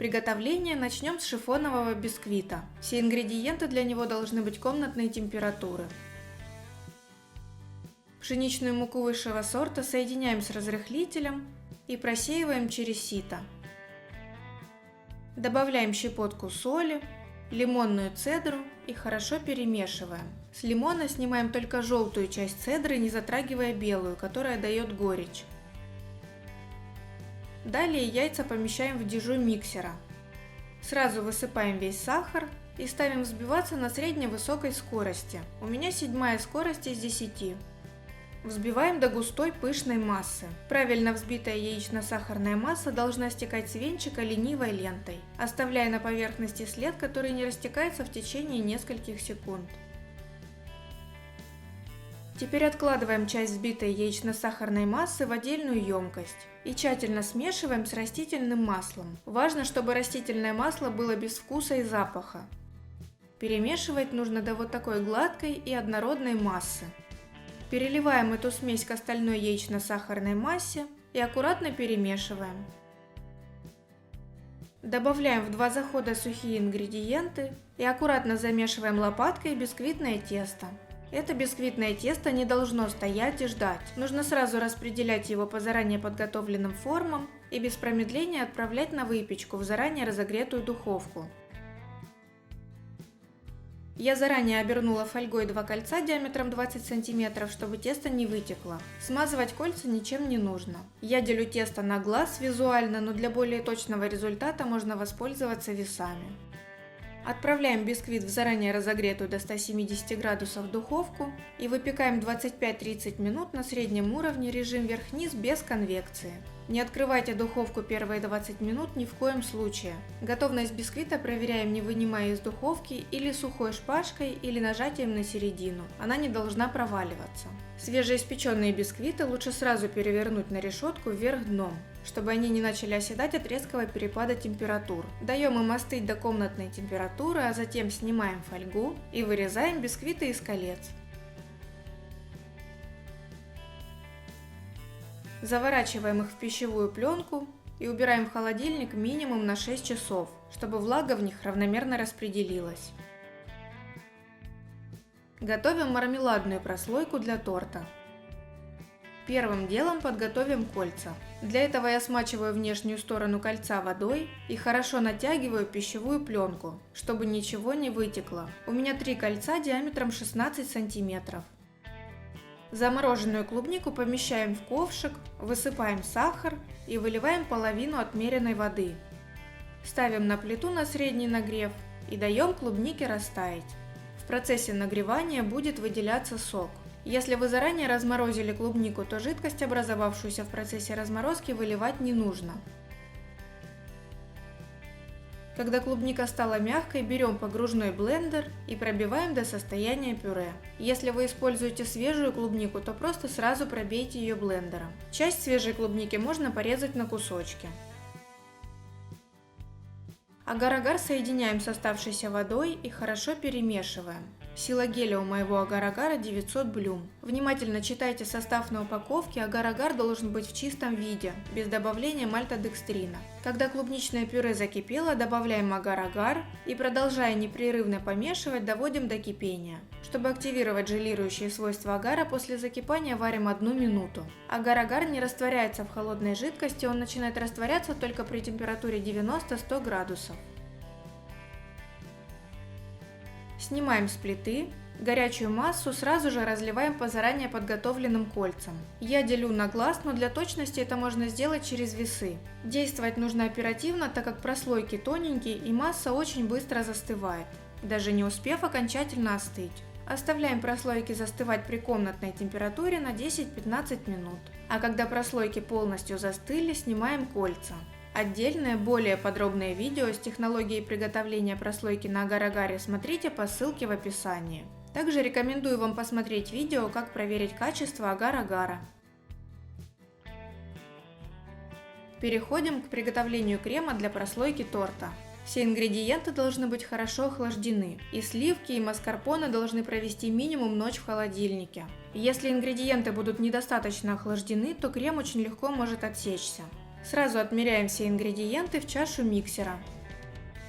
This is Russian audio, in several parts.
Приготовление начнем с шифонового бисквита. Все ингредиенты для него должны быть комнатной температуры. Пшеничную муку высшего сорта соединяем с разрыхлителем и просеиваем через сито. Добавляем щепотку соли, лимонную цедру и хорошо перемешиваем. С лимона снимаем только желтую часть цедры, не затрагивая белую, которая дает горечь. Далее яйца помещаем в дежу миксера. Сразу высыпаем весь сахар и ставим взбиваться на средне-высокой скорости. У меня 7 скорость из 10. Взбиваем до густой пышной массы. Правильно взбитая яично-сахарная масса должна стекать с венчика ленивой лентой, оставляя на поверхности след, который не растекается в течение нескольких секунд. Теперь откладываем часть взбитой яично-сахарной массы в отдельную емкость и тщательно смешиваем с растительным маслом. Важно, чтобы растительное масло было без вкуса и запаха. Перемешивать нужно до вот такой гладкой и однородной массы. Переливаем эту смесь к остальной яично-сахарной массе и аккуратно перемешиваем. Добавляем в 2 захода сухие ингредиенты и аккуратно замешиваем лопаткой бисквитное тесто. Это бисквитное тесто не должно стоять и ждать. Нужно сразу распределять его по заранее подготовленным формам и без промедления отправлять на выпечку в заранее разогретую духовку. Я заранее обернула фольгой 2 кольца диаметром 20 см, чтобы тесто не вытекло. Смазывать кольца ничем не нужно. Я делю тесто на глаз визуально, но для более точного результата можно воспользоваться весами. Отправляем бисквит в заранее разогретую до 170 градусов духовку и выпекаем 25-30 минут на среднем уровне, режим вверх-вниз без конвекции. Не открывайте духовку первые 20 минут ни в коем случае. Готовность бисквита проверяем, не вынимая из духовки, или сухой шпажкой, или нажатием на середину. Она не должна проваливаться. Свежеиспеченные бисквиты лучше сразу перевернуть на решетку вверх дном, чтобы они не начали оседать от резкого перепада температур. Даем им остыть до комнатной температуры, а затем снимаем фольгу и вырезаем бисквиты из колец. Заворачиваем их в пищевую пленку и убираем в холодильник минимум на 6 часов, чтобы влага в них равномерно распределилась. Готовим мармеладную прослойку для торта. Первым делом подготовим кольца. Для этого я смачиваю внешнюю сторону кольца водой и хорошо натягиваю пищевую пленку, чтобы ничего не вытекло. У меня 3 кольца диаметром 16 см. Замороженную клубнику помещаем в ковшик, высыпаем сахар и выливаем половину отмеренной воды. Ставим на плиту на средний нагрев и даем клубнике растаять. В процессе нагревания будет выделяться сок. Если вы заранее разморозили клубнику, то жидкость, образовавшуюся в процессе разморозки, выливать не нужно. Когда клубника стала мягкой, берем погружной блендер и пробиваем до состояния пюре. Если вы используете свежую клубнику, то просто сразу пробейте ее блендером. Часть свежей клубники можно порезать на кусочки. Агар-агар соединяем с оставшейся водой и хорошо перемешиваем. Сила геля у моего агар-агара 900 блюм. Внимательно читайте состав на упаковке, агар-агар должен быть в чистом виде, без добавления мальтодекстрина. Когда клубничное пюре закипело, добавляем агар-агар и, продолжая непрерывно помешивать, доводим до кипения. Чтобы активировать желирующие свойства агара, после закипания варим 1 минуту. Агар-агар не растворяется в холодной жидкости, он начинает растворяться только при температуре 90-100 градусов. Снимаем с плиты, горячую массу сразу же разливаем по заранее подготовленным кольцам. Я делю на глаз, но для точности это можно сделать через весы. Действовать нужно оперативно, так как прослойки тоненькие и масса очень быстро застывает, даже не успев окончательно остыть. Оставляем прослойки застывать при комнатной температуре на 10-15 минут. А когда прослойки полностью застыли, снимаем кольца. Отдельное, более подробное видео с технологией приготовления прослойки на агар-агаре смотрите по ссылке в описании. Также рекомендую вам посмотреть видео, как проверить качество агар-агара. Переходим к приготовлению крема для прослойки торта. Все ингредиенты должны быть хорошо охлаждены, и сливки, и маскарпоне должны провести минимум ночь в холодильнике. Если ингредиенты будут недостаточно охлаждены, то крем очень легко может отсечься. Сразу отмеряем все ингредиенты в чашу миксера.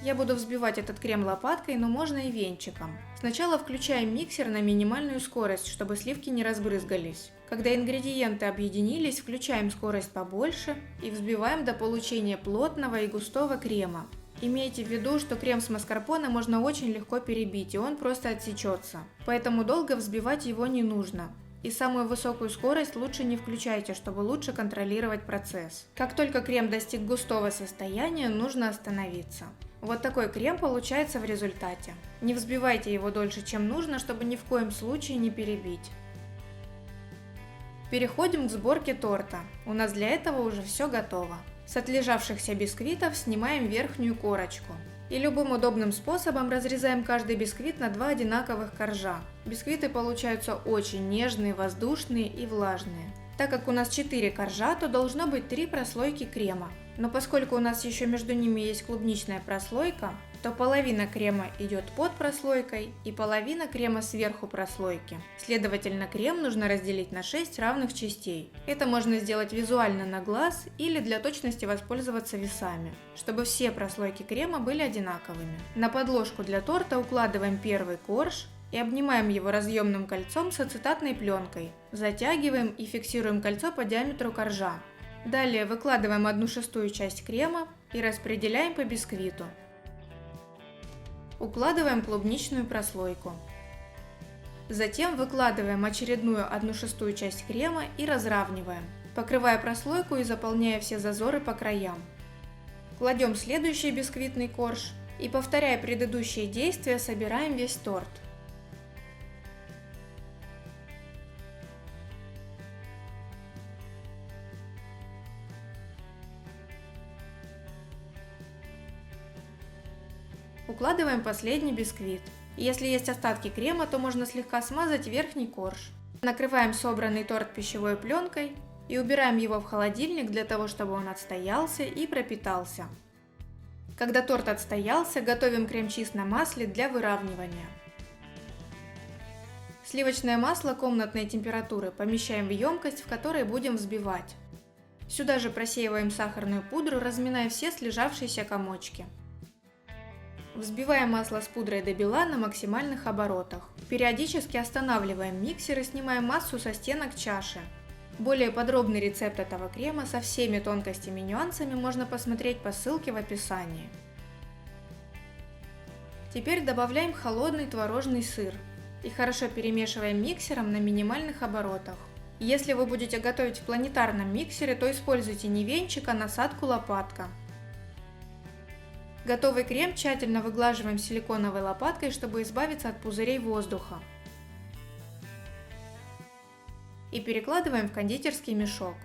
Я буду взбивать этот крем лопаткой, но можно и венчиком. Сначала включаем миксер на минимальную скорость, чтобы сливки не разбрызгались. Когда ингредиенты объединились, включаем скорость побольше и взбиваем до получения плотного и густого крема. Имейте в виду, что крем с маскарпоне можно очень легко перебить, и он просто отсечется. Поэтому долго взбивать его не нужно. И самую высокую скорость лучше не включайте, чтобы лучше контролировать процесс. Как только крем достиг густого состояния, нужно остановиться. Вот такой крем получается в результате. Не взбивайте его дольше, чем нужно, чтобы ни в коем случае не перебить. Переходим к сборке торта. У нас для этого уже все готово. С отлежавшихся бисквитов снимаем верхнюю корочку. И любым удобным способом разрезаем каждый бисквит на 2 одинаковых коржа. Бисквиты получаются очень нежные, воздушные и влажные. Так как у нас 4 коржа, то должно быть 3 прослойки крема. Но поскольку у нас еще между ними есть клубничная прослойка, то половина крема идет под прослойкой и половина крема сверху прослойки. Следовательно, крем нужно разделить на 6 равных частей. Это можно сделать визуально на глаз или для точности воспользоваться весами, чтобы все прослойки крема были одинаковыми. На подложку для торта укладываем первый корж и обнимаем его разъемным кольцом с ацетатной пленкой. Затягиваем и фиксируем кольцо по диаметру коржа. Далее выкладываем 1/6 часть крема и распределяем по бисквиту. Укладываем клубничную прослойку. Затем выкладываем очередную 1/6 часть крема и разравниваем, покрывая прослойку и заполняя все зазоры по краям. Кладем следующий бисквитный корж и, повторяя предыдущие действия, собираем весь торт. Укладываем последний бисквит. Если есть остатки крема, то можно слегка смазать верхний корж. Накрываем собранный торт пищевой пленкой и убираем его в холодильник для того, чтобы он отстоялся и пропитался. Когда торт отстоялся, готовим крем-чиз на масле для выравнивания. Сливочное масло комнатной температуры помещаем в емкость, в которой будем взбивать. Сюда же просеиваем сахарную пудру, разминая все слежавшиеся комочки. Взбиваем масло с пудрой до бела на максимальных оборотах. Периодически останавливаем миксер и снимаем массу со стенок чаши. Более подробный рецепт этого крема со всеми тонкостями и нюансами можно посмотреть по ссылке в описании. Теперь добавляем холодный творожный сыр и хорошо перемешиваем миксером на минимальных оборотах. Если вы будете готовить в планетарном миксере, то используйте не венчик, а насадку лопатка. Готовый крем тщательно выглаживаем силиконовой лопаткой, чтобы избавиться от пузырей воздуха. И перекладываем в кондитерский мешок.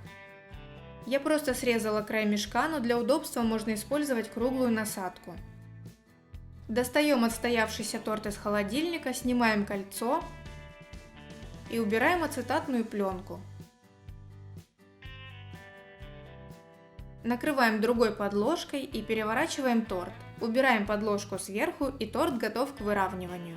Я просто срезала край мешка, но для удобства можно использовать круглую насадку. Достаем отстоявшийся торт из холодильника, снимаем кольцо и убираем ацетатную пленку. Накрываем другой подложкой и переворачиваем торт. Убираем подложку сверху, и торт готов к выравниванию.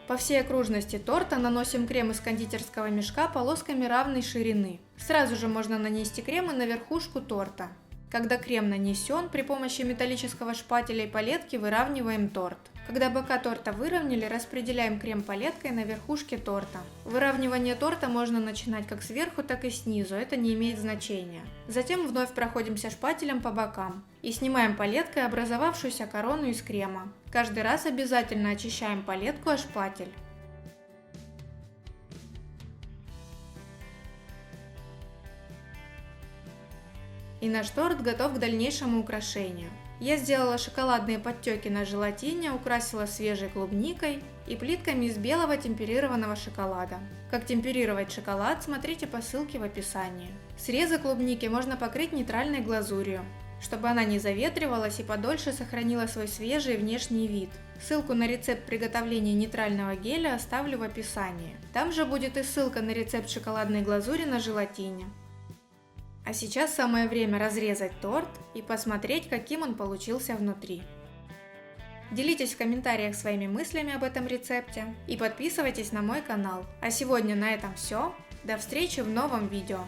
По всей окружности торта наносим крем из кондитерского мешка полосками равной ширины. Сразу же можно нанести крем и на верхушку торта. Когда крем нанесен, при помощи металлического шпателя и палетки выравниваем торт. Когда бока торта выровняли, распределяем крем палеткой на верхушке торта. Выравнивание торта можно начинать как сверху, так и снизу, это не имеет значения. Затем вновь проходимся шпателем по бокам и снимаем палеткой образовавшуюся корону из крема. Каждый раз обязательно очищаем палетку о шпатель. И наш торт готов к дальнейшему украшению. Я сделала шоколадные подтеки на желатине, украсила свежей клубникой и плитками из белого темперированного шоколада. Как темперировать шоколад, смотрите по ссылке в описании. Срезы клубники можно покрыть нейтральной глазурью, чтобы она не заветривалась и подольше сохранила свой свежий внешний вид. Ссылку на рецепт приготовления нейтрального геля оставлю в описании. Там же будет и ссылка на рецепт шоколадной глазури на желатине. А сейчас самое время разрезать торт и посмотреть, каким он получился внутри. Делитесь в комментариях своими мыслями об этом рецепте и подписывайтесь на мой канал. А сегодня на этом все. До встречи в новом видео.